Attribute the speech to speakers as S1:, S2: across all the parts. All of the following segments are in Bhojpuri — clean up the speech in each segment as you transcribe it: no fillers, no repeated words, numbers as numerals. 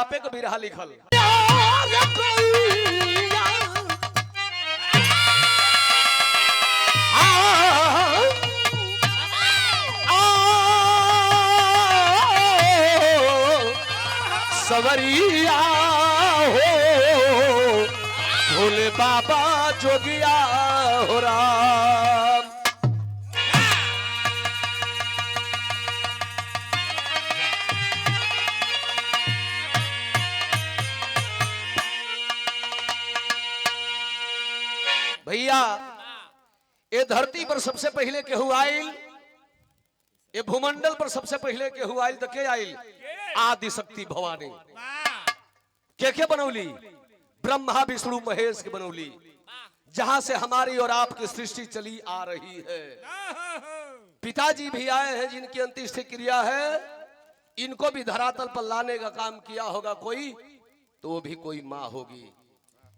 S1: आपे को बिरहा लिखल सवरिया हो भोले बाबा जोगिया हो राम। भैया ये धरती पर सबसे पहले केहू आइल, ये भूमंडल पर सबसे पहले केहू आइल तो के आइल? आदि शक्ति भवानी। के बनौली? ब्रह्मा विष्णु महेश के बनौली, जहां से हमारी और आपकी सृष्टि चली आ रही है। पिताजी भी आए हैं जिनकी अंत्येष्टि क्रिया है, इनको भी धरातल पर लाने का काम किया होगा कोई, तो वो भी कोई माँ होगी।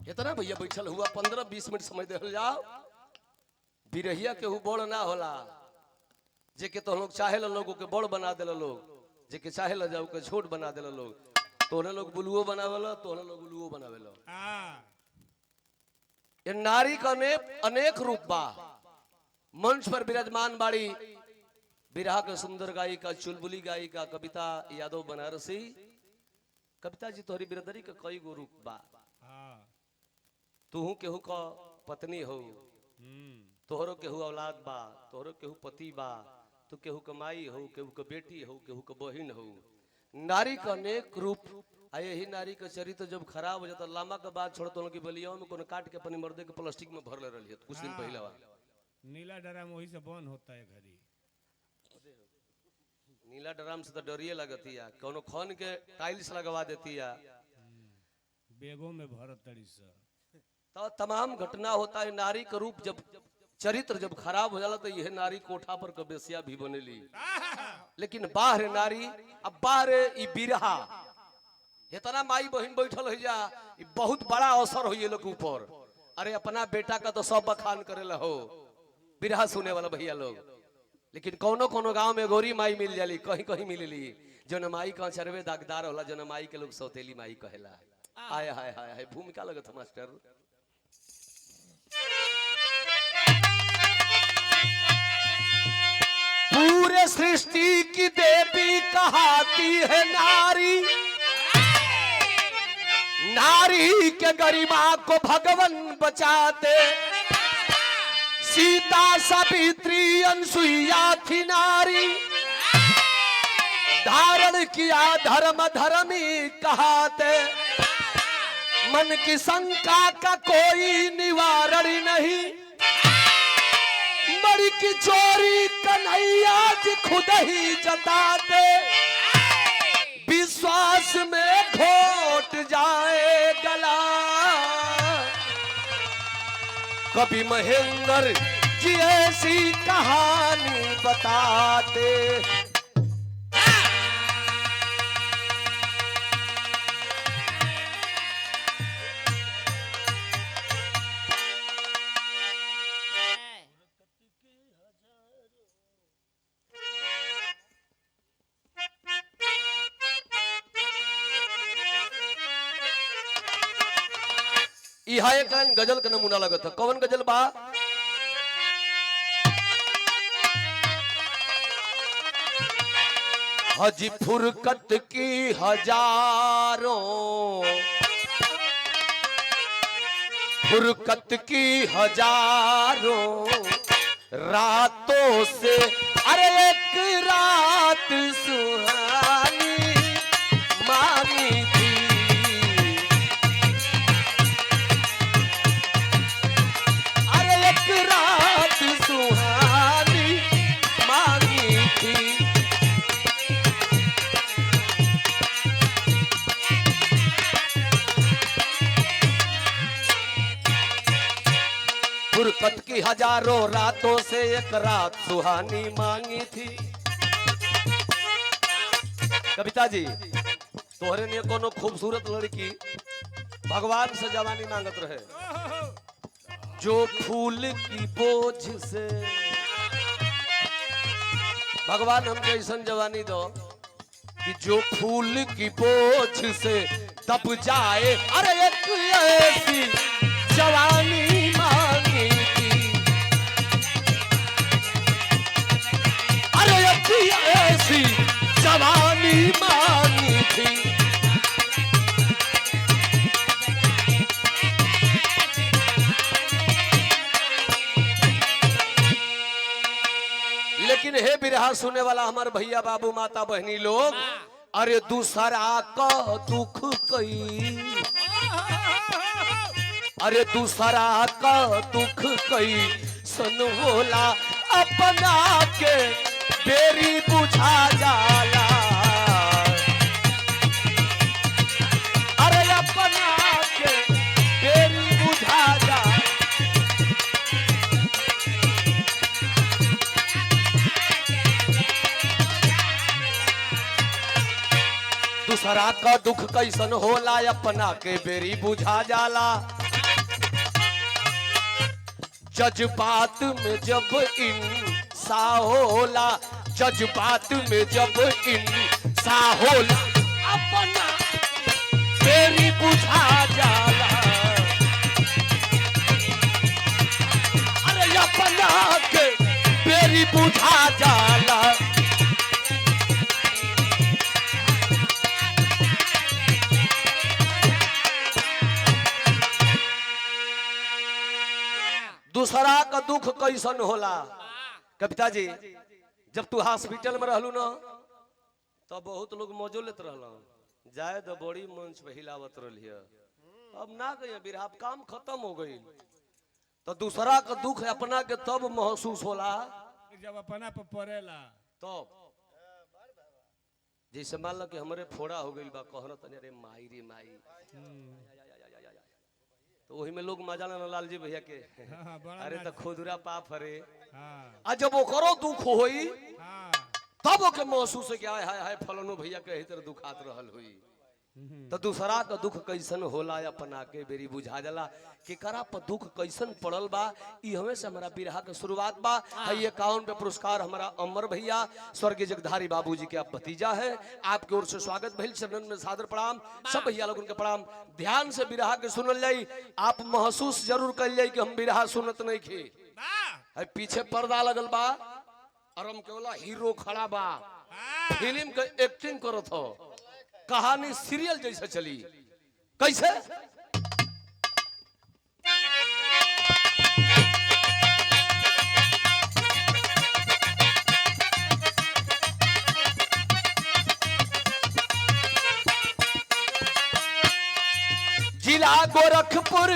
S1: इतना भैया बैठल हुआ 15-20 मिनट समय दे जाओ। बिरहिया के बड़ ना होला, जे के तो लोग चाहे लोगों के बड़ बना दे लोग, जे के चाहे ला जाओ के छोट बना दे लोग। तोहने लोग बुलुओ बनावेला, तोहने लोग उलुओ बनावेला। ये नारी का अनेक रूप बा। मंच पर विराजमान बाड़ी बिरहा के सुंदर गायिका, चुलबुली गायिका कविता यादव बनारसी। कविता जी तोहरी बिरदरी के कई गो रूप बा। तू केहू का पत्नी हो, तोहरो केहू औलाद बा, तोहरो केहू पति बा, तू केहू कमाई हो, केहू के बेटी हो, केहू के बहिन हो। नारी का अनेक रूप। यही नारी का चरित्र जब खराब हो जाता, लामा के बाद छोड़ते कि बलिया में कोनो काट के अपनी मर्दे के प्लास्टिक में भर ले रही है कुछ दिन पहले।
S2: नीला ड्राम वही से बंद होता है घड़ी।
S1: नीला ड्राम से तो डरिए लगती है, कोनो खन के टाइल्स लगवा देती है,
S2: बेगों में भरत तड़ी से।
S1: तो तमाम घटना होता है। नारी का रूप जब चरित्र जब खराब हो जाला तो यह नारी कोठा पर कबेसिया भी बनेली। लेकिन बाहर नारी, अब बाहर ई बिरहा इतना माई बहन बैठल हो जा, बहुत बड़ा अवसर हो ये लोग ऊपर। अरे अपना बेटा का तो सब बखान करेला हो बिरहा सुने वाला भैया लोग। लेकिन कोनो कोनो गांव में गोरी माई मिल जाली, कहीं कहीं मिलली जो न माई का चरवे दागदार होला, जो न माई के लोग सौतेली माई कहेला। आय हाय हाय हाय, भूमिका लगत मास्टर। पूरे सृष्टि की देवी कहाती है नारी, नारी के गरिमा को भगवान बचाते। सीता सावित्री अनसुईया थी नारी, धारण किया धर्म धर्मी कहाते। मन की शंका का कोई निवारण नहीं, बड़ी की चोरी कन्हैया जी खुद ही जताते। विश्वास में घोट जाए गला, कभी महेंद्र जी ऐसी कहानी बताते। यह एक गजल का नमूना लगता। कौन गजल बा? हजी फुरकत की हजारों, फुरकत की हजारों रातों से, अरे एक रात सुहानी मांगी थी। फुरकत की हजारों रातों से एक रात सुहानी मांगी थी। कविता जी तोहरे ने कोनो खूबसूरत लड़की भगवान से जवानी मांगत रहे, जो फूल की बोझ से। भगवान हमको ऐसा जवानी दो कि जो फूल की बोझ से दब जाए, अरे एक ऐसी जवानी मांगी थी, अरे एक ऐसी जवानी मांगी थी। लेकिन हे बिरहा सुने वाला हमारे भैया बाबू माता बहनी लोग, अरे दूसरा का दुख कई, अरे दूसरा का दुख कई सन होला, अपना के बेरी बुझा जाला, अरे अपना के बेरी बुझा जाला। दूसरा का दुख कैसन होला, अपना के बेरी बुझा जाला। जज्बात में जब इंसा होला, जज्बात में जब इंसा होला, अपना बेरी बुझा जाला, अरे अपना के बेरी बुझा जाला। दूसरा का दुख कैसन होला। कविता जी, जब तू हॉस्पिटल में रहलू ना, तो बहुत लोग मौजो लेत रहल, जाए तो बड़ी मंच पे हिलावत रही, अब ना गए बिरहा, काम खत्म हो गई। तो दूसरा का दुख अपना के तब महसूस होला
S2: जब अपना पर पड़ेला।
S1: तो जैसे मान लो कि हमारे फोड़ा हो गई बा, कहना तनी अरे माई रे माई, तो वही में लोग मजा लेना लाल जी भैया के, अरे तो खुदरा पाप हरे। आ जब ओकरो दुख होई तब ओके महसूस है कि हाय हाय हाय फलानो भैया के ही तरह दुखात रहल हुई। तो दूसरा का दुख कैसन होला, अपना के बेरी बुझा जाला। केकरा पर दुख कैसन पड़ल बा, ई हमें से हमारा बिरहा के शुरुआत बा। ये 51 पे पुरस्कार हमारा अमर भैया स्वर्गीय जगधारी बाबूजी के आप भतीजा है, आपकी ओर से स्वागत भइल, चरणन में सादर प्रणाम, सब भैया लोगन के प्रणाम। ध्यान से बिरहा के सुनल जाई, आप महसूस जरूर कर जाई कि हम बिरहा सुनत नहीं खे। पीछे पर्दा लगल बा और हम केवला हीरो खड़ा बा, फिल्म के एक्टिंग करत हो, कहानी सीरियल जैसे चली। कैसे? जिला गोरखपुर,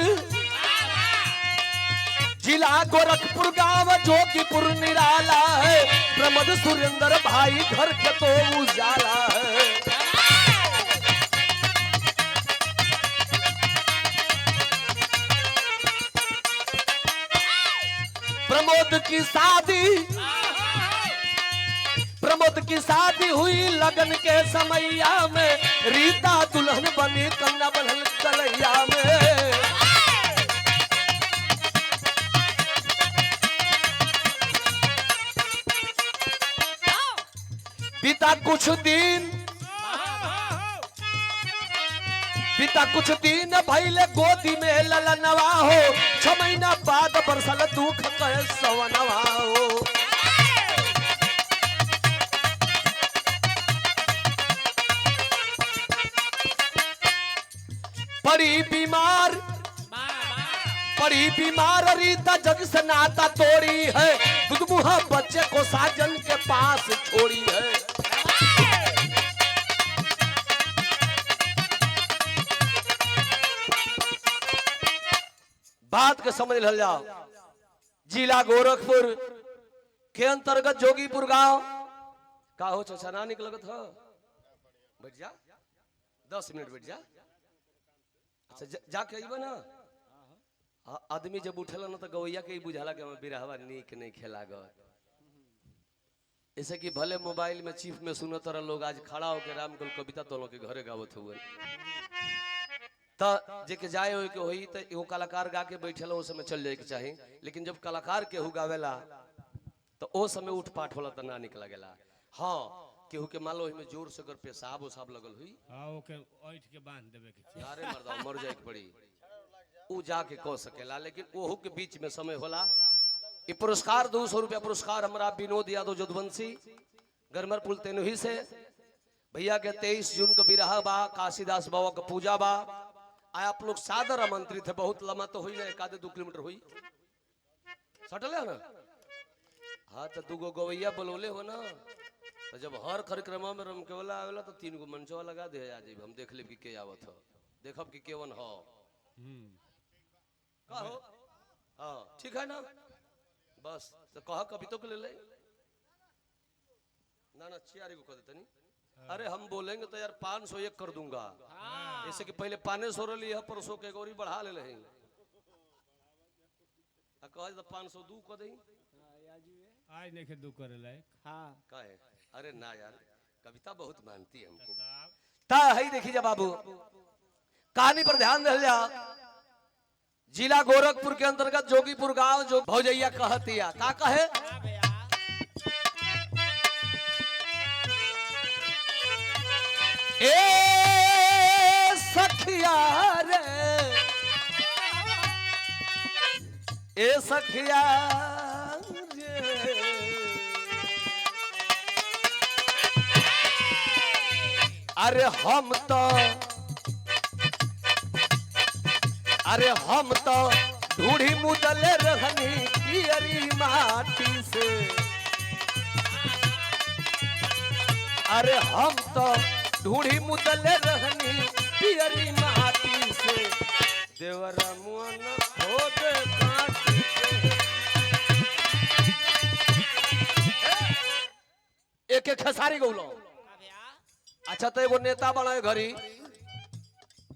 S1: जिला गोरखपुर गांव जोगीपुर निराला है, प्रमोद सुरेंद्र भाई घर के तो उजाला है। प्रमोद की शादी, प्रमोद की शादी हुई लगन के समैया में, रीता दुल्हन बनी कन्या बनल कलैया में। बीता कुछ दिन, बीता कुछ दिन भैले गोदी में ललनवा हो, 6 महीना बाद बरसल दुख कहे सवनवा हो। पड़ी बीमार, पड़ी बीमार, रीता जग से नाता तोड़ी है, दुधमुहा बच्चे को साजन के पास छोड़ी है। बात के समझ ल जाओ। जिला गोरखपुर के अंतर्गत जोगीपुर गांव का हो, चचा ना निकलगत हो, बैठ जा 10 मिनट बैठ जा। अच्छा जाके अइबा ना, आदमी जब उठेला ना तो गवैया के बुझाला कि हम बिरहवा नीक नहीं खेला गो। ऐसे कि भले मोबाइल में चीफ में सुनो तरह लोग आज खड़ा होकर रामकुल कविता तो लोग के घरे गावत हुए, तो जेके जाए हो के होई तो एगो कलाकार गा के बैठेला उस समय चल जाए के चाही। लेकिन जब कलाकार केहू गावेला तो ओ समय उठ पाठ होला तो ना निक लगेला। हाँ, केहू के मान लो में जोर से अगर पेशाब उसाब लगल हुई
S2: हाँ ओके ऐठ के बांध देवे के चाहिए।
S1: अरे मर्दा मर जाए के पड़ी ऊ जाके कह सकेला लेकिन ओहू के बीच में समय होला। ये पुरस्कार 200 रुपया पुरस्कार हमारा विनोद यादव जदवंशी गरमर पुल तेनुही से भैया के 23 जून को बिरहा बा काशीदास बाबा का पूजा बा आया आप लोग सादर आमंत्रित है। बहुत लम्बा तो हुई ना 1-2 किलोमीटर हुई सटले ना। हाँ तो 2 गवैया बोलोले हो ना तो जब हर कार्यक्रम में रम के वाला आवेला तो 3 गो मंचवा लगा दे आज हम देख ले कि के आवत हो देखब कि केवन हो का हो। हाँ ठीक है ना बस तो कह कभी तो ले ले ना 4 को कह देते नहीं। अरे हम बोलेंगे तो यार 501 कर दूंगा ऐसे कि पहले 500 रही है परसों के गोरी बढ़ा ले रहे कह तो 502 कर दें
S2: आज नहीं के दू करे लायक।
S3: हाँ
S1: का है। अरे ना यार कविता बहुत मानती है हमको ता है देखी जा बाबू कहानी पर ध्यान दे जा। जिला गोरखपुर के अंतर्गत जोगीपुर गांव जो भौजैया कहतिया का कहे ए सखिया रे ए सखिया रे अरे हम तो ढूढ़ी मुदले रहनी पियरी माटी से। अरे हम तो ढूढ़ी मुदले रहनी पियरी माटी से देवरा मुअन खोद काटी से एक खेसारी गौलो। अच्छा तो एगो नेता बना घरी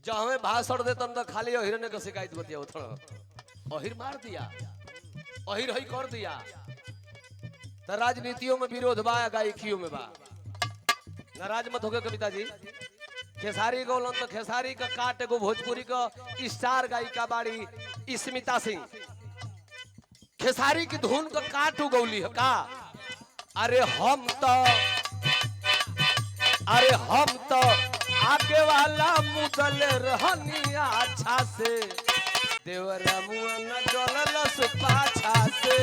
S1: जहाँ भाषण देता तो खाली अहिर ने का शिकायत बतिया थोड़ा अहिर मार दिया अहिर ही कर दिया तो राजनीतियों में विरोध बा गायकियों में बा। नाराज मत होगे कविता जी खेसारी गौलन तो खेसारी का काट एगो भोजपुरी का स्टार गायिका बाड़ी स्मिता सिंह खेसारी की धुन का काट उगौली है का। अरे हम तो आगे वाला मुदल रहनी अच्छा से देवरा मुअन डललस पाछा से।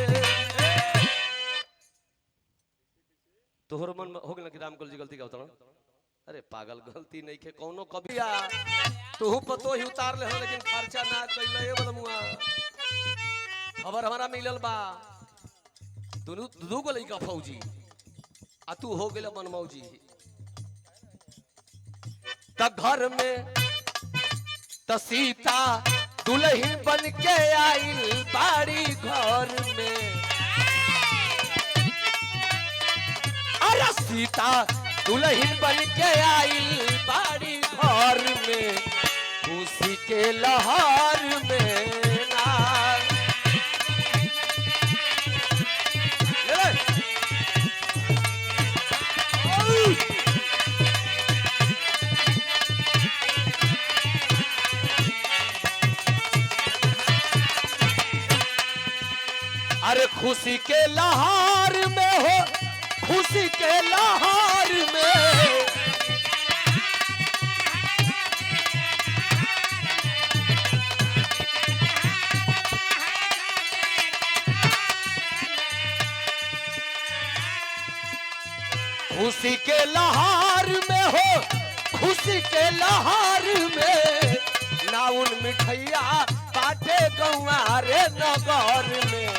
S1: तोहर मन में हो गया कि रामकल जी गलती का उतर अरे पागल गलती नहीं के कौनो कभी आ तू पतो ही उतार ले हो लेकिन खर्चा ना कैले बलमुआ खबर हमारा मिलल बा दोनों दू गो लइका फौजी आ तू हो गेल मनमौजी त घर में त सीता दुल्हन बन के आई बाड़ी घर में। अरे सीता दुल्हन बन के आई बाड़ी घर में खुशी के लहर में ना अरे खुशी के लहर में हो खुशी के लहर में खुशी के लहर में हो खुशी के लहर में नाउन मिठैया बाटे गौआ रे नगर में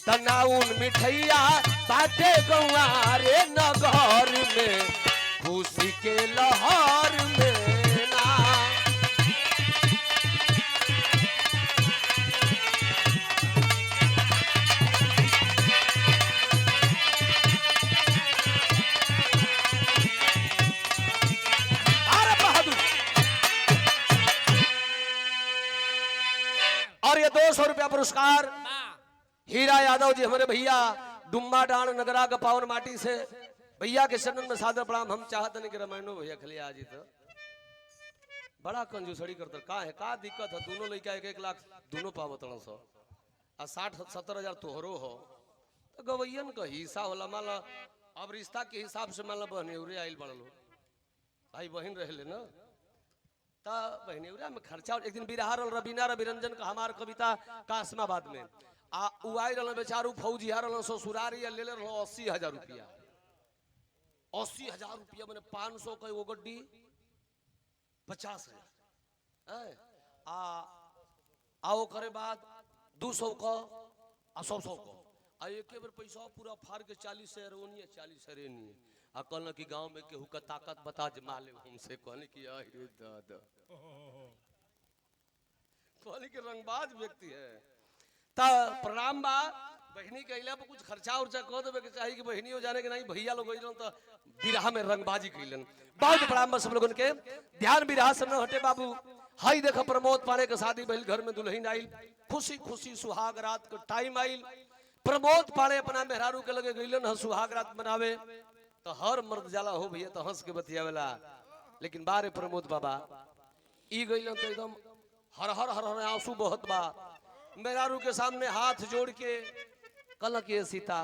S1: तनाउन मिठैया बाटे गौआ रे नगर में खुशी के लहर में ना। अरे बहादुर और ये 200 रुपया पुरस्कार हीरा यादव जी हमारे भैया डुम्बा डांड नगरा का पावन माटी से भैया के चरण में सादर प्रणाम। हम चाहते नहीं कि रामायणो भैया खली आज ही तो बड़ा कंजूसड़ी करते का है का दिक्कत है दोनों लड़का 1-1 लाख दोनों पावत सौ आ 60-70 हजार तोहरो हो तो गवैयन का हिस्सा होला माला अब रिश्ता के हिसाब से मान लो बहनेउरे आइल बड़लो भाई बहन रहले ना ता बहनेउरा में खर्चा। एक दिन बिरहा रहल रबीना रविरंजन का हमार कविता कासमाबाद में आ उ आइल रहल बेचारू फौजी हारल ससुरारी ले ले रहल 80,000 रुपया। 80,000 रुपया मैंने 500 का एगो गड्डी 50,000 आओ करे बाद 200 का आ 100 का आ एक बार पैसा पूरा फाड़ के 40 से रोनी 40 से रेनी आ कहल कि गांव में केहू का ताकत बता जमा ले हमसे कहने की अरे दादा कहने के रंगबाज व्यक्ति है ता प्रणाम बा बहनी कहला पर कुछ खर्चा उर्चा कह देवे के चाहिए कि बहनी हो जाने के नहीं भैया लोग होइलन तो बिरहा में रंगबाजी कइलन। बहुत प्रणाम बा सब लोगन के ध्यान बिरहा से न हटे बाबू। हाई देखा प्रमोद पाणे के शादी भइल घर में दुल्हन आइल खुशी खुशी सुहाग रात के टाइम आइल। प्रमोद पाणे अपना मेहरारू के लगे गइलन ह सुहाग रात मनावे तो हर मर्द जाला हो भैया तो हंस के बतियावेला लेकिन बारे प्रमोद बाबा ई गइलन तो एकदम हर हर हर हर आंसू बहत बा। मेहरारू के सामने हाथ जोड़ के कहल कि सीता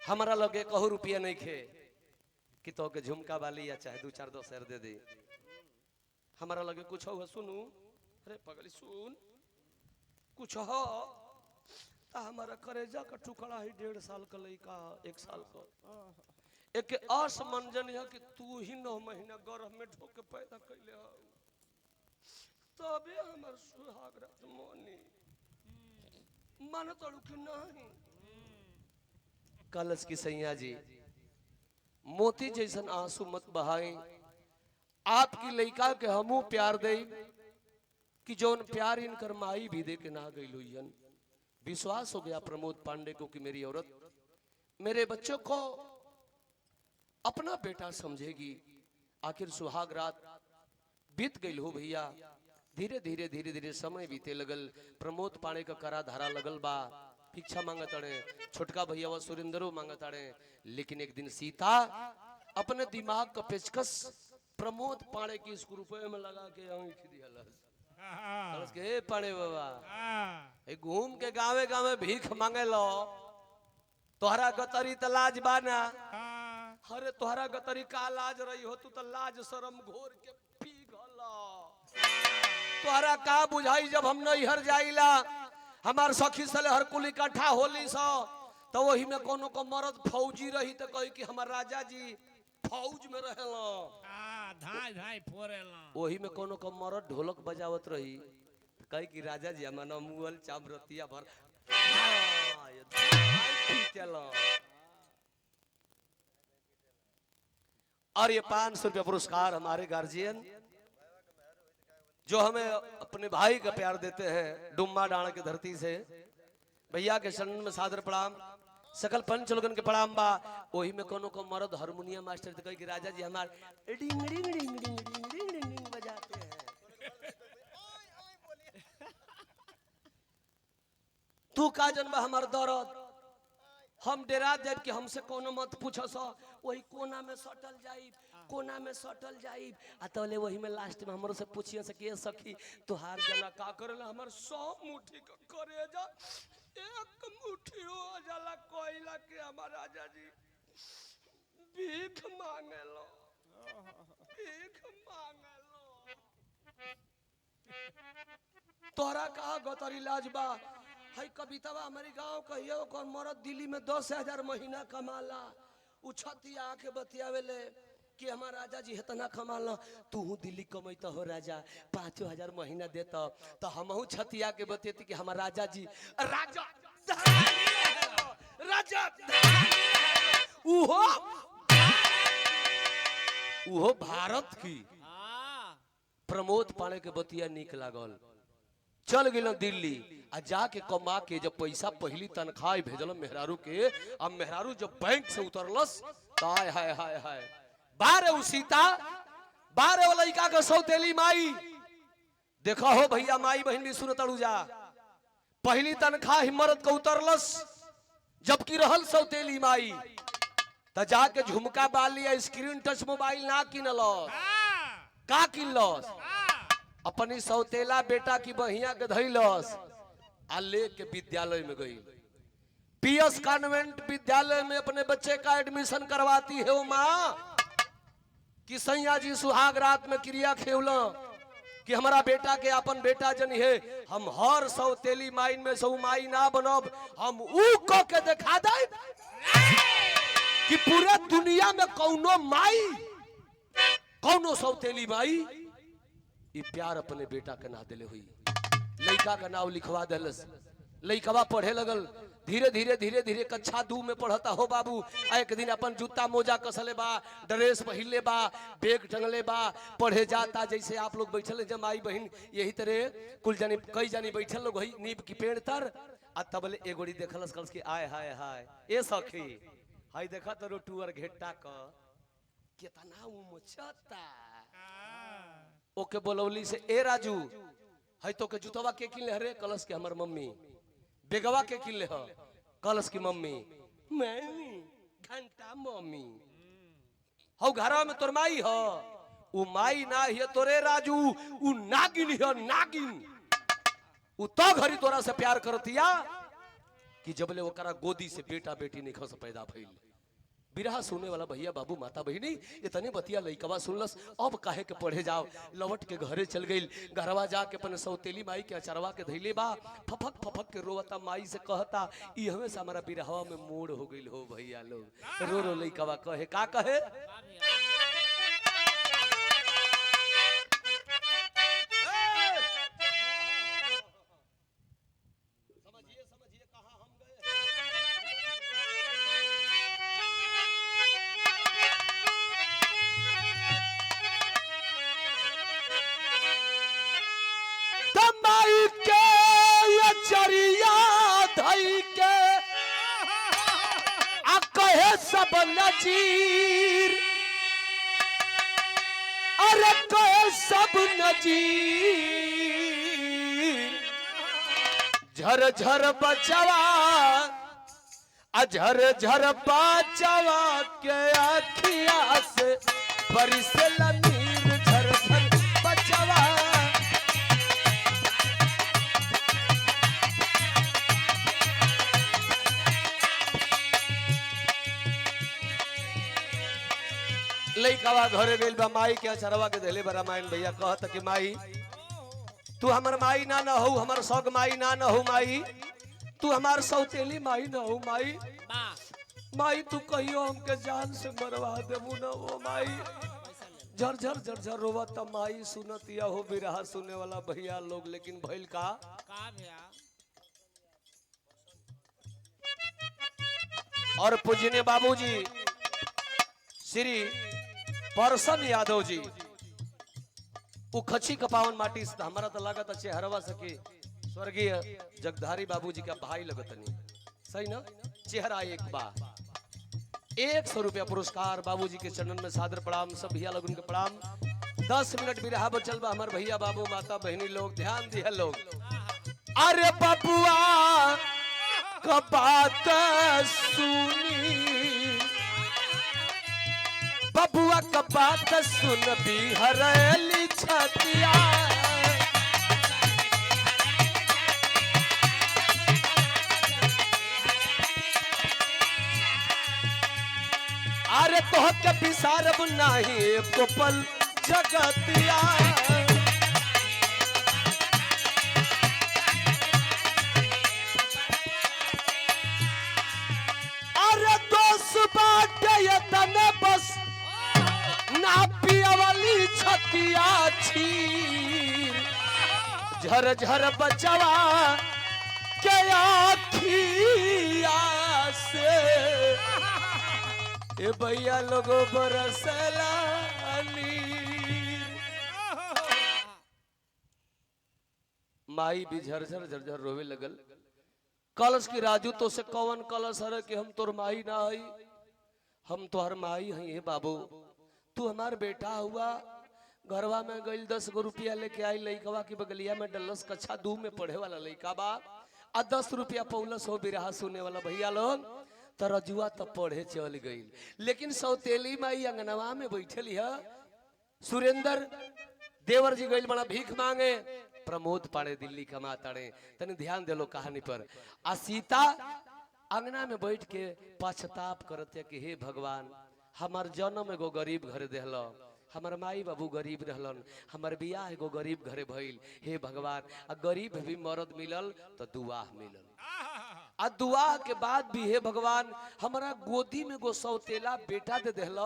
S1: हमारा लगे कहू रुपया नहीं खे कि तो के झुमका वाली या चाहे 2-4 10 शेर दे दे हमारा लगे कुछ हो सुनू। अरे पगली सुन कुछ हो ता हमारा करेजा का टुकड़ा ही 1.5 साल का लड़का 1 साल का एक असमंजन है कि तू ही 9 महीना गर्भ में ढोक के पैदा कैले हो तबे हमार सुहाग रात मोनी मन तड़ू कि नहीं। कलश की सैया जी मोती जैसन आंसू मत बहाई आपकी लड़का के हमू प्यार दे कि जौन प्यार इनकर माई भी दे के ना गई लोयन। विश्वास हो गया प्रमोद पांडे को कि मेरी औरत मेरे बच्चों को अपना बेटा समझेगी। आखिर सुहाग रात बीत गई हो भैया। धीरे धीरे धीरे धीरे समय बीते लगल। प्रमोद पाणे का करा धारा लगल बा भिक्षा मांगत अड़े छोटका भैया व सुरेंद्रो मांगत अड़े। लेकिन एक दिन सीता अपने दिमाग का पेचकस प्रमोद पाणे की इस रुपये में लगा के आंख दिया के पाणे बाबा घूम के गावे गावे भीख मांगे लो तोहरा गतरी त लाज बाना। अरे तोहरा गतरी का लाज रही हो तू तो लाज शरम घोर के पी गला। तोहरा का बुझाई जब हम नैहर जाइला हमार सखी सले हर कुल इकट्ठा होली सो तो वही में कोनो को मर्द फौजी रही तो कही कि हमार राजा जी फौज में रहेला
S2: धाई धाई फोरेला
S1: वही में कोनो को मर्द ढोलक बजावत रही कही कि राजा जी हमार मुअल चामरतिया भर और ये 500 रुपया पुरस्कार हमारे गार्जियन जो हमें अपने भाई का प्यार देते हैं डुम्मा डाण की धरती से। भैया के शरण में सादर प्रणाम सकल पंच लोगन के प्रणाम बा। वही में कोनो को मर्द हारमोनियम मास्टर कहे कि राजा जी हमार डिंग डिंग डिंग डिंग डिंग डिंग डिंग बजाते हैं। तू का जनबा हमार दर्द हम डेरा जब कि हमसे कोनो मत पूछो सो वही कोना में सटल जाई कोना में सटल जाई आ तले वही में लास्ट में हमरो से पूछिए से के सखी तोहार जना का करला हमर 100 मुट्ठी का करेजा एक मुट्ठी हो जाला कोइला के हमार राजा जी भीख मांगे लो भीख मांगे लो तोहरा का गतरी लाजबा है कवितावा हमारे गांव कहियो कौन मरद दिल्ली में 10,000 महीना कमाला उछतिया आके बतियावेले कि हमार राजा जी इतना कमाला तू दिल्ली कमैता हो राजा 5,000 महीना देता तो हमहू छतिया के बतेती कि हमार राजा जी राजा राजा उहो भारत की प्रमोद पाणे के बतिया निक लागल चल गए दिल्ली आ जाके कमा के जब पैसा पहली तनख्वाह भेजल मेहरारू के अब मेहरारू जब बैंक से उतरलस हाय हाय हाय हाय बारे उ सीता बारे वाला लड़का के सौतेली माई देखा हो भैया माई बहन भी सुन तड़ू जा पहली तनख्वाह हिम्मत को उतरलस जबकि रहल सौतेली माई त जाके झुमका बाली या स्क्रीन टच मोबाइल ना किनलस का किनलस अपनी सौतेला बेटा की बहिया के धैलस आ ले के विद्यालय में गई पीएस कॉन्वेंट विद्यालय में अपने बच्चे का एडमिशन करवाती है वो माँ कि सैया जी सुहाग रात में क्रिया खेवला कि हमारा बेटा के अपन बेटा जन है, हम हर सौतेली माइन में सौ माई ना बनब, हम ऊ को के दिखा दे कि पूरे दुनिया में कौनो माई कौनो सौतेली माई ये प्यार अपने बेटा के ना दिले हुई। लड़का का नाम लिखवा दिलस, लड़कवा पढ़े लगल, धीरे धीरे धीरे धीरे कक्षा 2 में पढ़ता हो बाबू। एक दिन अपन जूता मोजा कसले बा, ड्रेस पहिरले बा, बैग टंगले बा, पढ़े जाता। जैसे आप लोग बैठल जमाई बहन यही तरह कुल जानी कई जानी बैठल लोग नीब की पेड़ तर आ तबले एगोड़ी देखलस कलस के आय हाय हाय ए सखी हाय देखा तो टूअर घेट्टा क कितना उमचता। ओके बोलौली से ए राजू है तो के जुतवा के किन ले रे कलश के हमर मम्मी, बेगवा के किन ले ह कलश की मम्मी, मम्मी घंटा मम्मी हौ घरवा में तोर माई ह, उ माई ना है तोरे राजू, उ नागिन है नागिन। उ तो घरी तोरा से प्यार करतिया कि जबले ओकरा गोदी से बेटा बेटी नहीं खस पैदा भइल। बिरहा सुनने वाला भैया बाबू माता बहिनी इतने बतिया लइकवा सुनलस, अब काहे के पढ़े जाओ, लवट के घरे चल गई। घरवा जाके अपन सौतेली माई के अचरवा के धैले बा, फफक फफक के रोवता, माई से कहता ई हमेशा हमारा बिरहवा में मोड़ हो गई हो भैया लोग। रो रो लइकवा कहे का कहे सब नजीर, अरे कहे सब नजीर, झर झर बचवा झर झर बचवा के अखिया से बरिसल नीर, झर झर बचवा। लइकवा घरे गइल बा, माई के अचरवा के देले बा। रामायण भैया कहत कि माई तू हमर माई ना न हो, हमर सग माई ना न हो माई, तू हमार सौतेली माई न हो माई, माई तू कहियो हमके जान से मरवा देबू न हो माई। झरझर झरझर रोवत माई सुनतिया हो बिरहा सुने वाला भैया लोग। लेकिन भइल का
S2: भैया
S1: और पूजनीय बाबूजी श्री परसन यादव जी उ खची कपावन माटी से हमारा तो लागत चेहरवा सके स्वर्गीय जगधारी बाबूजी का भाई लगत नहीं सही ना। चेहरा एक बा 100 रुपया पुरस्कार बाबूजी के चरणन में सादर प्रणाम। सब भैया लोगन के प्रणाम। 10 मिनट भी रहा बचल बा हमार भैया बाबू माता बहनी लोग ध्यान दिया लोग। अरे बबुआ का बात सुनी, बबुआ का बात सुन बिहरली छतिया, अरे तो के बिसारब नाही एको पल जगतिया। अरे दोस्त बाटे तने बस ना पियावली छतिया छीर, झर झर बचवा के आखिया से ए भैया लोगों बरसला नीर। माई भी झरझर झरझर रोवे लगल। कलश की राजू तो से कौन कलश हर कि हम तोर माई ना हई, हम तोहर माई हई। हे बाबू तू हमार बेटा हुआ, घरवा में गई 10 गो रुपया लेके आई, लइकवा की बगलिया में डलस, कक्षा 2 में पढ़े वाला लइका बा, आ 10 रुपया पौलस हो बिरहा सुने वाला भैया लोग। तो रजुआ तो पढ़े चल गई, लेकिन सौतेली माई अंगनवा में बैठली है। सुरेंद्र देवर जी गई बड़ा भीख मांगे, प्रमोद पाड़े दिल्ली कमाताड़े, तनी ध्यान दे लो कहानी पर। आ सीता अंगना में बैठ के पछताप करते कि हे भगवान हमार जन्म एगो गरीब घरे देहल, हमार माई बाबू गरीब रहलन, हमार बियाह एगो गरीब घरे भइल। हे भगवान आ गरीब भी मर्द मिलल तो दुआह मिलल, आ दुआह के बाद भी हे भगवान हमारा गोदी में गो सौतेला बेटा दे देहल,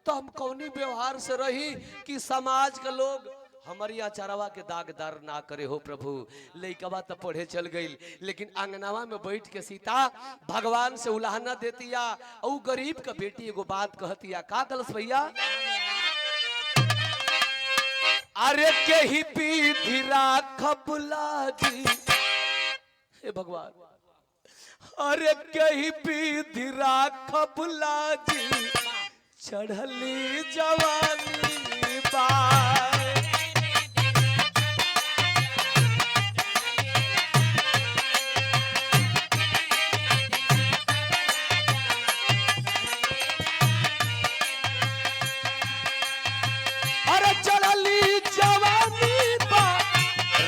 S1: तो हम कौनी व्यवहार से रही कि समाज के लोग हमारी आचारवा के दागदार ना करे हो प्रभु। लइकवा तो पढ़े चल गई, लेकिन अंगनावा में बैठ के सीता भगवान से उलाहना देतिया। और गरीब का बेटी एगो बात कहतिया, का कलस भैया? अरे के ही पीधी राखब लागी, हे भगवान अरे के ही पीधी राखब लागी, चढ़ली जवानी बार।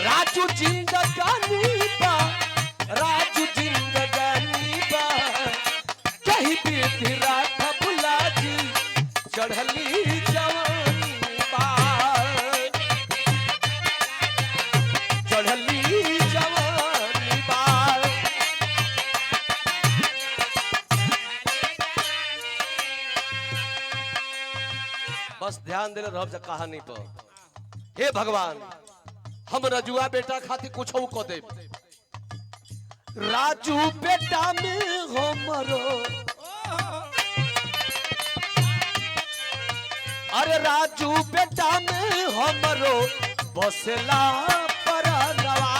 S1: राजू जिंदगानी बा, राजू जिंदगानी बा, कहीं भी राखब लागी, चढ़ली जवानी बा, चढ़ली जवानी बा। बस ध्यान देले रहब कहानी पर। हे भगवान हम रजुआ बेटा खातिर कुछ को दे, राजू बेटा में हमरो, अरे राजू बेटा में हमरो बसला परनवा।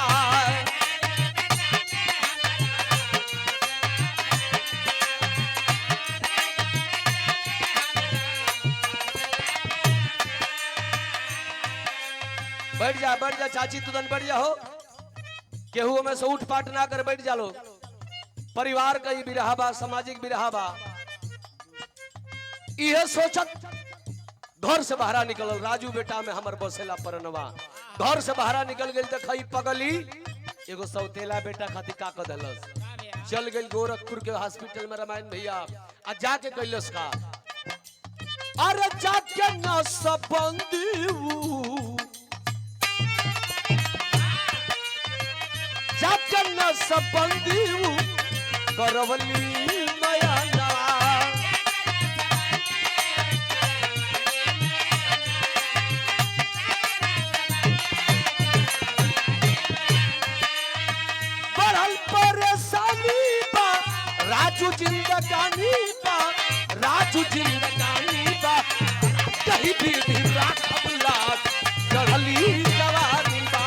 S1: बैठ जा चाची, तुदन बैठ जा हो, केहू में से उठ पाट ना कर बैठ जा लो। परिवार का ही बिरहा बा, सामाजिक बिरहा बा। यह सोचत घर से बाहर निकल, राजू बेटा में हमर बसेला परनवा। घर से बाहर निकल गई तो खई पगली एगो सौतेला बेटा खातिर का कदलस, चल गई गोरखपुर के हॉस्पिटल में रामायण भैया, आ जाके कैलस का, अरे जाके न सबंदी जाकर न सबंदी करवली नया नवा। बढ़ल परेशानी बा, राजू जिंदगानी बा, राजू जिंदगानी बा, कहीं भी राखब लाग, चढ़ली जवानी बा।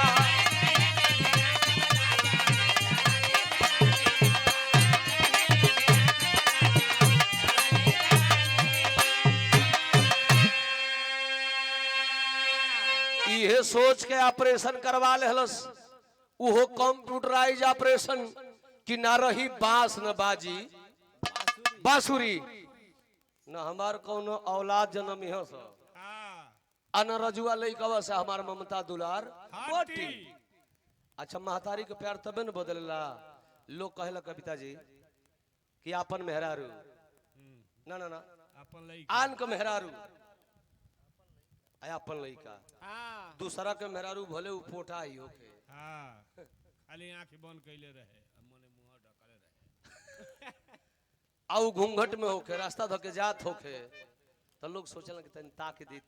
S1: ये सोच के ऑपरेशन करवा लेहलस, उहो कंप्यूटराइज ऑपरेशन कि ना रही बांस न बाजी बांसुरी, न हमार कोनो औलाद जन्म इहो से, अन रजुआ लइकवा से हमार ममता दुलार बटी। अच्छा महतारी के प्यार तबे न बदलला। लोग कहेला कविता जी कि आपन मेहरारू ना ना ना आन के मेहरारू अपन लइका, दूसरा के मेहरारू भले उ पोटा ही होके,
S2: खाली आंख बंद कइले रहे, मने मुंह ढकले रहे,
S1: आउ घूंघट में होके रास्ता धके जात होके, तो लोग सोचला कि तनी ताक देत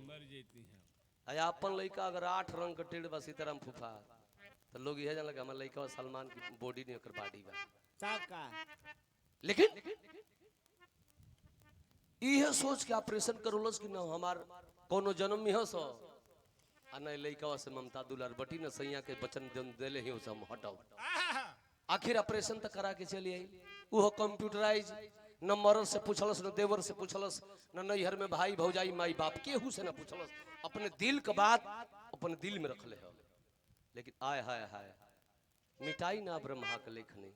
S2: मर जेती है।
S1: आया अपन लइका अगर 8 रंग के टेढ़ बा सीताराम फूफा, तो लोग यह जानला कि हमर लइका सलमान की बॉडी नहीं ओकर बॉडी बा
S2: साका।
S1: लेकिन यह सोच के ऑपरेशन करोलस कि ना हमार कोनो जन्म में हो सो, आ नहीं लइका से ममता दुलार बटी न सैया के वचन देले ही हम हटाओ। आखिर ऑपरेशन तक करा के चली आई, वो कंप्यूटराइज, न मरल से पूछलस, न देवर से पूछलस, न नैहर में भाई भौजाई माई बाप केहू से न पूछलस, अपने दिल का बात अपने दिल में रखले हो। लेकिन आय हाय हाय मिटाई ना ब्रह्मा के लेखनी,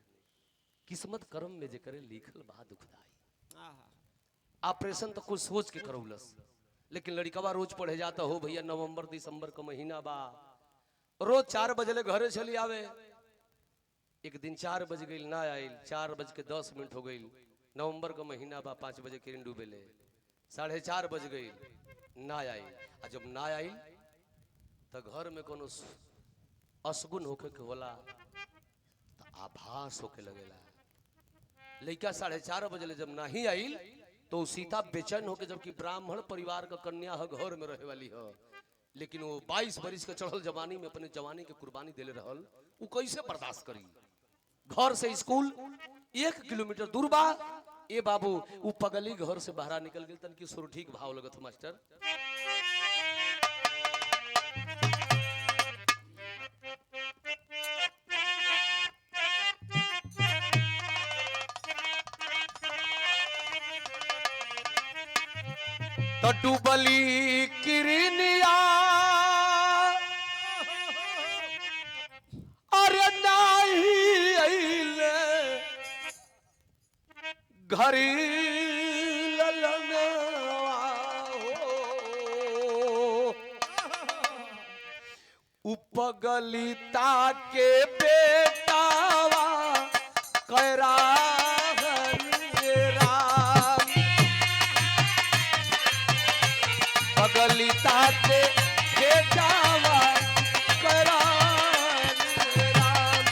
S1: किस्मत कर्म में जे करे लिखल बा दुखदाई। ऑपरेशन तो कुछ सोच के करौलस, लेकिन लड़कवा रोज पढ़े जाता हो भैया, नवंबर दिसंबर का महीना बा, रोज 4 बजे घरे चली आवे, एक दिन 4 बज गई ना आयल, 4:10 हो गई। नवंबर का महीना बा, 5 बजे किरण डूबेले, 4:30 बज गई ना आई। आ जब ना आई तो घर में कोनो असगुन होके के होला तो आभास होके लगेला। लड़का 4:30 बजे जब नहीं आई तो सीता बेचैन होके, जबकि ब्राह्मण परिवार का कन्या है, घर में रहे वाली है, लेकिन वो 22 बरिस के चढ़ल जवानी में अपने जवानी के कुर्बानी देले रहल, वो कैसे बर्दाश्त करी। घर से स्कूल 1 किलोमीटर दूर बा। ए बाबू वो पगली घर से बाहर निकल गई, तन की सुर ठीक भाव लगत मास्टर। तो डूबली किरनिया अरे नाही आइले घरी ललनवा हो, उपगलिता के बेटावा कैरा गलिता के बेटावा करा राम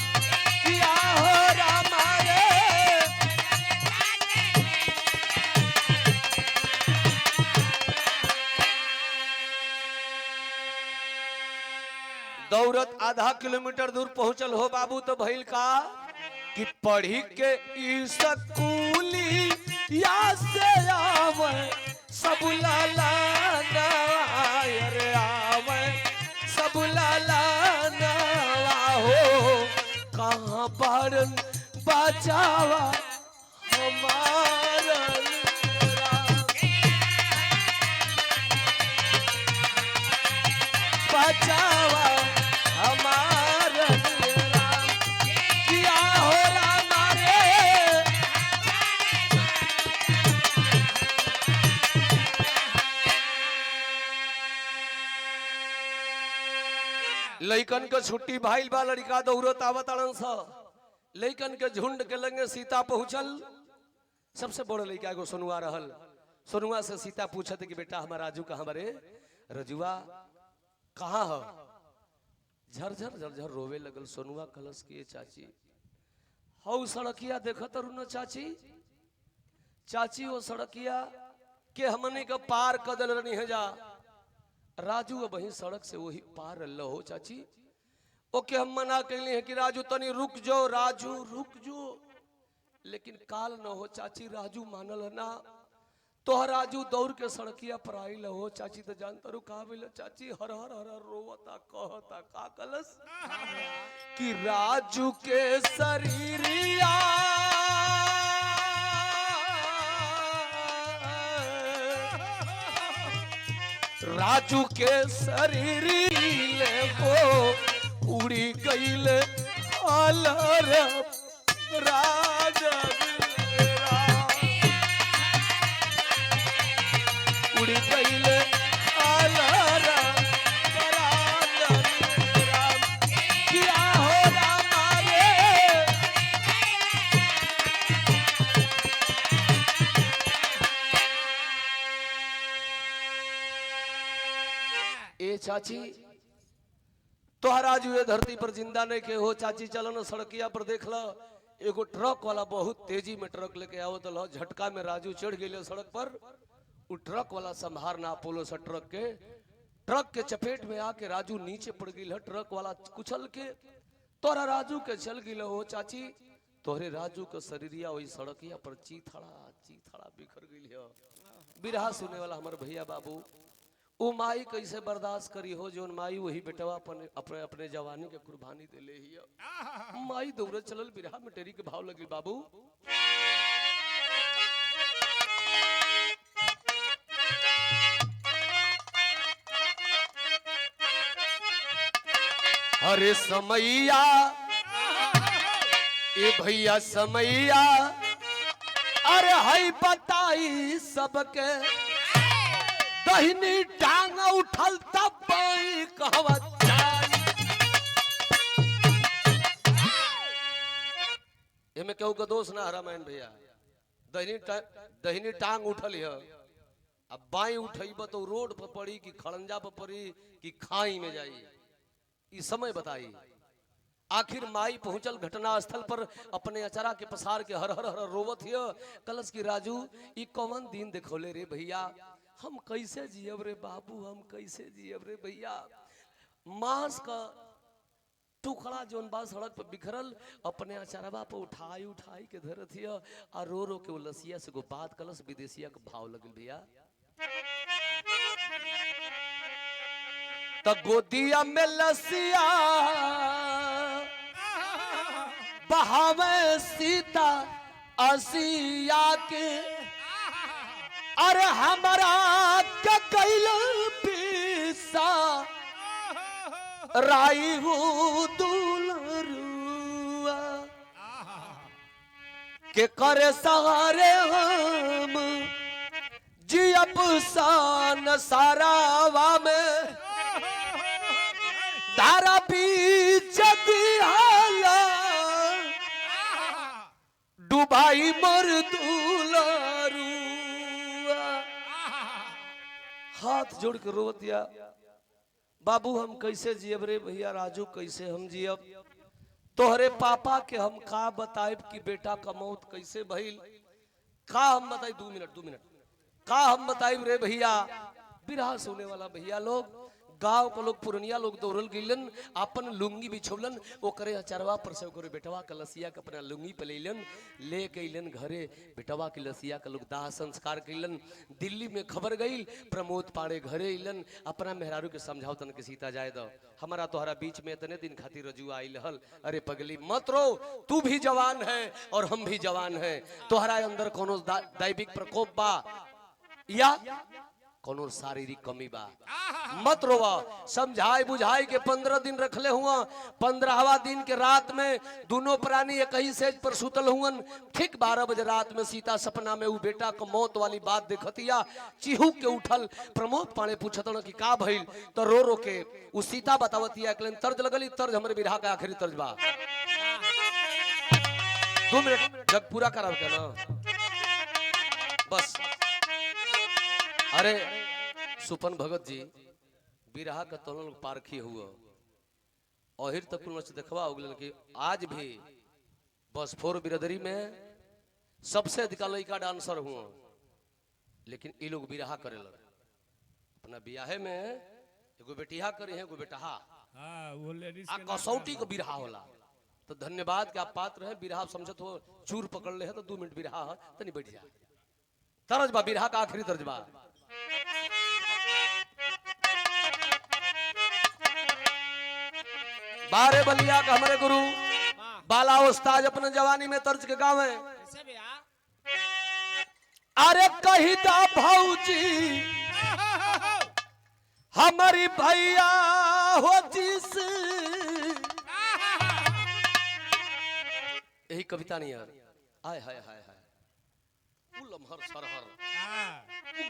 S1: किया हो रामा रे। दौड़त आधा किलोमीटर दूर पहुंचल हो बाबू तो भइल का कि पढ़ी के स्कूली या से आवे सब लाला रे आवे सब लाला हो, कहाँ पर बचावा हमारा बचावा हमारा किया हो रामा रे। लइकन के छुट्टी भाईल बा, लड़का दौड़त आवत अड़न सा। लइकन के झुंड के लंगे सीता पहुंचल। सबसे बड़ लइका एगो सोनुआ रहल। सोनुआ से सीता पूछत कि बेटा हमारा राजू कहाँ बरे? रजुआ कहाँ है? झरझर झरझर रोवे लगल। सोनुआ कलश किए चाची हौ सड़किया देखत रहू न चाची, चाची वो सड़किया के हमने का पार कदल रही है जा। राजू वही सड़क से वही पार हो चाची। ओके हम मना कैली है कि राजू तनी रुक जो, राजू रुक जो, लेकिन काल न हो चाची। राजू मानल ना तो राजू दौड़ के सड़किया पर आइल हो चाची। तो जानता रू कहा बोले चाची हर हर हर रोवता कहता का कलश कि राजू के शरीरिया राजू के शरीर हो उड़ी गईल अलर राजा उड़ी गईल अलर किया हो रामा रे। ए चाची तोहरा जो ये धरती पर जिंदा नहीं के हो चाची। चलो ना सड़किया पर देख लो, एगो ट्रक वाला बहुत तेजी में ट्रक लेके आवत लो। झटका में राजू चढ़ गए सड़क पर। उ ट्रक वाला संभार ना पोलो सा ट्रक के चपेट में आके राजू नीचे पड़ गई है। ट्रक वाला कुचल के तोरा राजू के चल गई हो चाची। तोहरे राजू के शरीरिया वही सड़किया पर चीथड़ा बिखर गई है। बिरहा सुने वाला हमारे भैया बाबू ओ माई कैसे बर्दाश्त करी हो जोन माई वही बेटवा अपने अपने जवानी के कुर्बानी दे ले ही। माई दौड़े चलल बिरहा में टेरी के भाव लगी बाबू। अरे समैया ए भैया समैया अरे हई बताई सबके दहिनी टांग उठल तब कहवा केहू का दोष ना रामायण भैया। दहिनी टांग उठल है, अब बाई उठब तो रोड पर पड़ी कि खड़ंजा पर पड़ी कि खाई में जाई, ई समय बताई। आखिर माई पहुंचल घटना स्थल पर, अपने अचरा के पसार के हर हर हर रोवत हिय। कलश की राजू ई कौन दिन देखोले रे भैया, हम कैसे जियब रे बाबू, हम कैसे जियब रे भैया। मांस का टुकड़ा जोन बा सड़क पर बिखरल, अपने अचरवा पर उठाई उठाई के धरत हिय और रो रो के लसिया से गो बात कलश विदेशिया का भाव लगल भैया। त गोदिया में लसिया बहावे सीता असिया के, अरे हमारा क्या कैल पीसा राई हूँ दुलरुआ के करे सहारे हम जियब सान सारावा में, धारा बीच दिहाला डुबाई मर दुलरुआ। हाथ जोड़ के रो दिया, बाबू हम कैसे जियब रे भैया राजू, कैसे हम जियब। तोहरे पापा के हम का बताइब कि बेटा का मौत कैसे भइल, का हम बताई। 2 मिनट का हम बताइब रे भैया। बिरहा सुने वाला भैया लोग, गांव को लोग पुरनिया लोग दौड़ल गिलन, अपन लुंगी बिछौलन, ओकरे अचरवा पर से ओकरे बेटवा के लसिया के अपना लुंगी पे लेलन, ले गईलन घरे। बेटवा के लसिया के लोग दाह संस्कार कैलन। दिल्ली में खबर गई, प्रमोद पाड़े घरे अलन, अपना मेहरारू के समझाओ तन के सीता जाए दो, हमारा तोहरा बीच में इतने दिन खातिर रजू आई हल। अरे पगली मत रो, तू भी जवान है और हम भी जवान है, तोहरा अंदर कोनो दैविक प्रकोप बा या कोनो शारीरिक कमी बा, मत रोवा। समझाई बुझाई के 15 दिन रखले हुआ। 15वां दिन के रात में दोनों प्राणी एक ही सेज पर सुतल हुअन। ठीक 12 बजे रात में सीता सपना में वो बेटा को मौत वाली बात देखतिया, चिहू के उठल। प्रमोद पाड़े पूछतन कि का भइल, तो रो रो के वो सीता बतावतिया, एकलन तर्ज लगली। तर्ज हमरे बिरहा का आखिरी तर्ज बा। 2 मिनट जग पूरा कराव के ना बस। अरे सुपन भगत जी बिरहा का तोलन पारखी हुआ, अहिर तक देखवा हो गलन कि आज भी बस 4 बिरदरी में सबसे अधिक लड़का डांसर हुआ, लेकिन ये लोग बिरहा करेलन। अपना बियाहे में एगो बेटिया करे हैं, एगो बेटहा,
S2: वो लेडीज
S1: आ कसौटी को बिरहा होला। तो धन्यवाद के आप पात्र हैं। बिरहा समझत हो चूर पकड़ ले है तो 2 मिनट बिरहा तनी बैठ जा। तरज बा बिरहा का आखिरी तर्ज बा। बारे बलिया का हमारे गुरु बाला उस्ताद अपने जवानी में तर्ज के गावे। अरे कही दा भौजी हमारी भैया हो जिस, यही कविता नहीं यार। आय हाय हाय हाय, लम्हर सरहर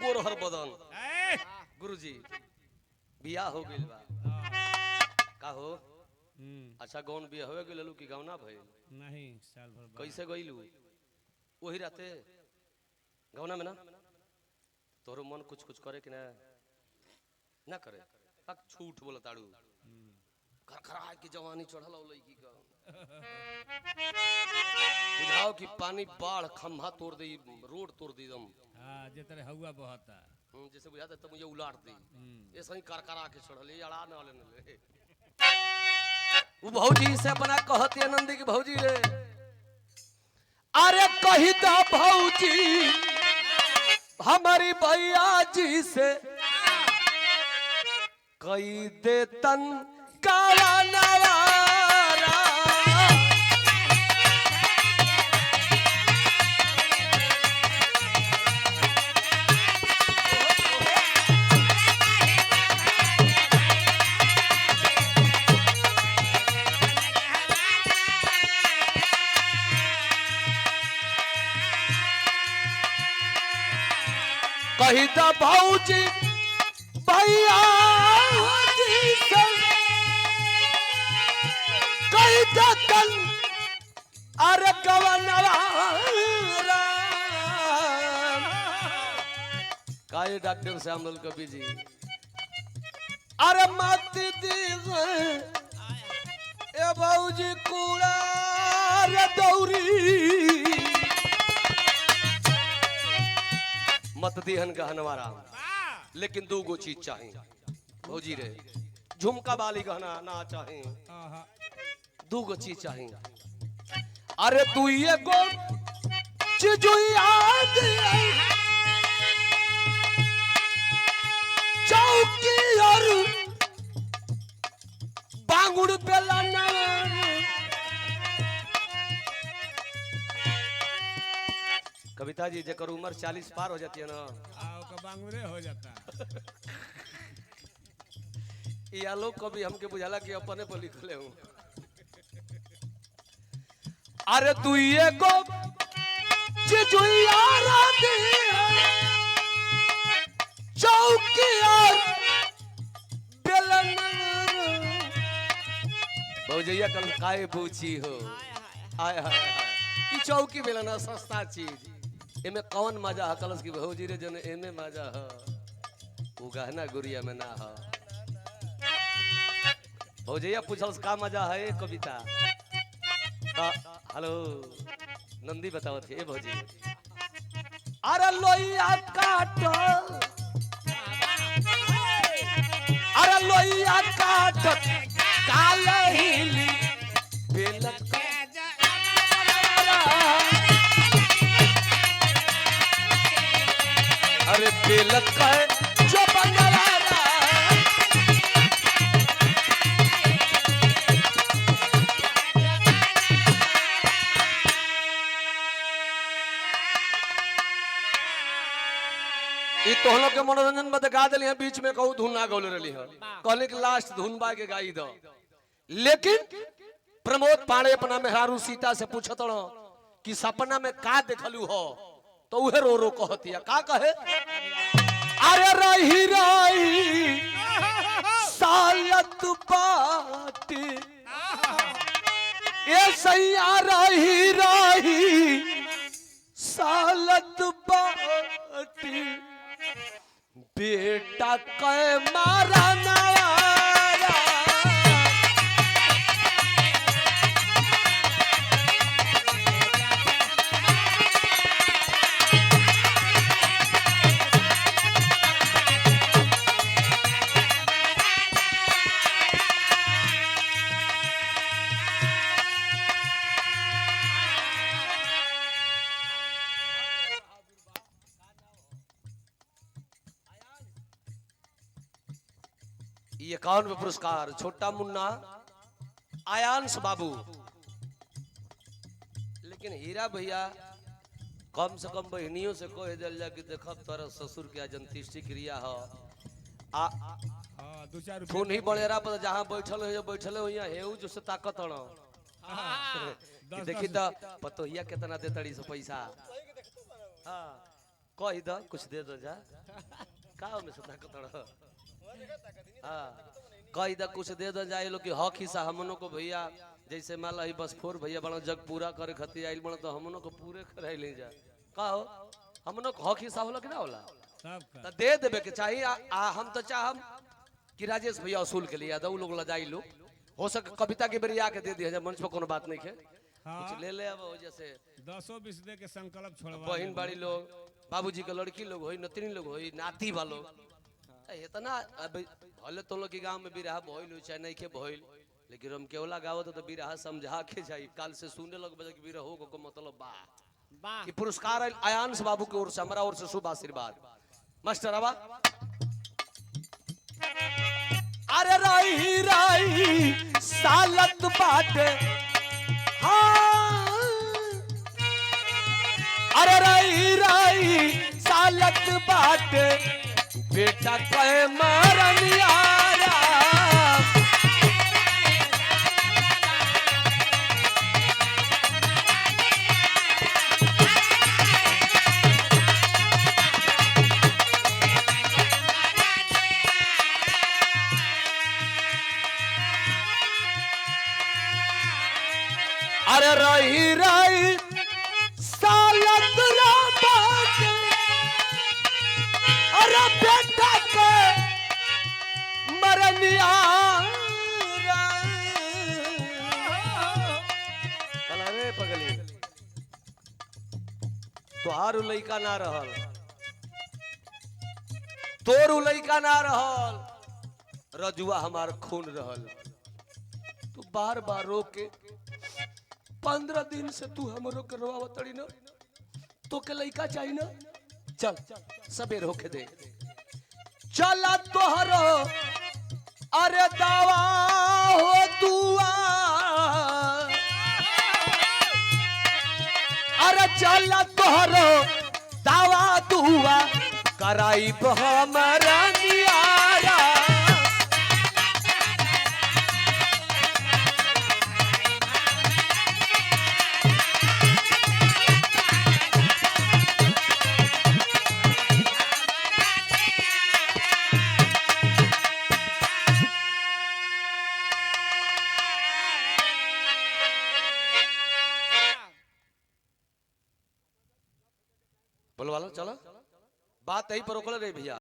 S1: गोरहर बदन। गुरुजी बिया हो गइल बा का हो? अच्छा गौन बिया होवे गेलू कि गौना भइल?
S2: नहीं, साल भर
S1: कैसे गइलू? वही राते गौना में ना तोरो मन कुछ कुछ करे कि ना करे? तक झूठ बोला ताड़ू, खरखरा की जवानी चढ़ल हो लईकी का। बुझाओ कि पानी बाढ़ खंभा तोड़ दे, रोड तोड़ दी दम।
S2: हां जे तरह हवा बहता,
S1: जैसे बुझाता तब मुझे उलाट दी। ये सही करकरा के चढ़ल, ये अड़ा ना ले। वो भौजी से अपना कहती आनंदी की भौजी रे, अरे कही दा भौजी हमारी भैया जी से कई दे तन काला नवारा। कही दा भौजी भैया कही दा तन अरे गवनवा बताइए डॉक्टर श्यामल कवि जी। अरे मत दीजिए ए बाबूजी कूड़ा रे दौरी मत दिहन गहनवारा, लेकिन दो गो चीज चाहिए भौजी रे। झुमका वाली गहना ना चाहिए, दो गो चीज चाहिए। अरे तू ये गो चीज याद चौकी और बांगुड़ बेलाना। कविता जी जकर उम्र 40 पार हो जाती है ना,
S2: बांगुरे हो जाता
S1: ये लोग कभी हमके बुझाला कि अपने पर लिखले हूं। अरे तू ये गो चिजुया राती चौकी और बेलन भौजैया कल काहे पूछी हो। आय हाय हाय ई चौकी बेलन सस्ता चीज, एमे कौन मजा है कलस की भौजी रे जन एमे मजा है, वो गहना गुड़िया में ना है। भौजैया पूछल का मजा है कविता। हेलो नंदी बताओ थे भौजी। अरे लोइया काटल, अरे लोइया काटल काले हिली बेलक। अरे बेलक जो बंगला तो हम लोग के मनोरंजन में गा दिली है। बीच में कहूँ धुन ना गौले रही है, कहले कि लास्ट धुन बा के गाई दो। लेकिन प्रमोद पांडे अपना मेहरारू सीता से पूछत कि सपना में का देखलू हो, तो उहे रो रो कहती है। का कहे? अरे रही रही सालत बाटी ए सैया रही रही सालत बाटी बेटा कै मारा नवारा। ये 51 पुरस्कार छोटा मुन्ना आयांश बाबू। लेकिन हीरा भैया कम से कम बहनियों से कह दिल जा कि देखब तोरा ससुर के आज अंत्येष्टि क्रिया हो आ
S2: दो चार
S1: फोन ही बड़ेरा पर जहां बैठल हो यहाँ हेऊ जो से ताकत हणो कि देखी तो पतोहिया कितना दे तड़ी से पैसा। हां कह द कुछ दे दो जा का में से ताकत हणो। कही दा कुछ दे दो जाए लोग कि हक हिस्सा हमनों को भैया, जैसे मान ला बस फोर भैया बड़ा जग पूरा करे खती आइल बड़ा तो हमनों को पूरे कराई ले जा का हो। हमनों को हक हिस्सा होला कि ना होला तो दे देबे के चाहिए। हम तो चाहम कि राजेश भैया असूल के लिए दो लोग लजाई लो हो सके कविता के बेरिया के दे दिया मंच पर कोनो बात नहीं है। कुछ ले ले अब जैसे
S2: 10-20 दे के संकल्प छोड़वा
S1: बहन बाड़ी लोग, बाबूजी के लड़की लोग होई, नतनी लोग होई, नाती वालों इतना भले तो लोग के गांव में बिरहा भइल हो चाहे नहीं के भइल, लेकिन हम केवला गावत तो बिरहा समझा के जाई। काल से सुने लग बजे कि बिरहो को मतलब बा कि पुरस्कार आयांश बाबू की ओर से हमरा ओर से शुभ आशीर्वाद। मास्टर आवा। अरे रही रही सालत बाटे हाँ, अरे रही रही सालत बाटे बेटा कहे मारन यारा। अरे रही रही सालत बाटे अरे अरे बेटा के मरनिया कलावे पगली तोहार लइका ना रहल तोर लइका ना रहल रजुआ हमार खून रहल तू बार बार रो के 15 दिन से तू हमरो करवा तड़ी न तो के लइका चाहिए ना चल सबेर होके दे चला तोहरो अरे दावा हो दुआ अरे चला तोहरो दावा दुआ कराई हमरा नियारा बोलवा लो चलो बात यही पर रोकल रे भैया।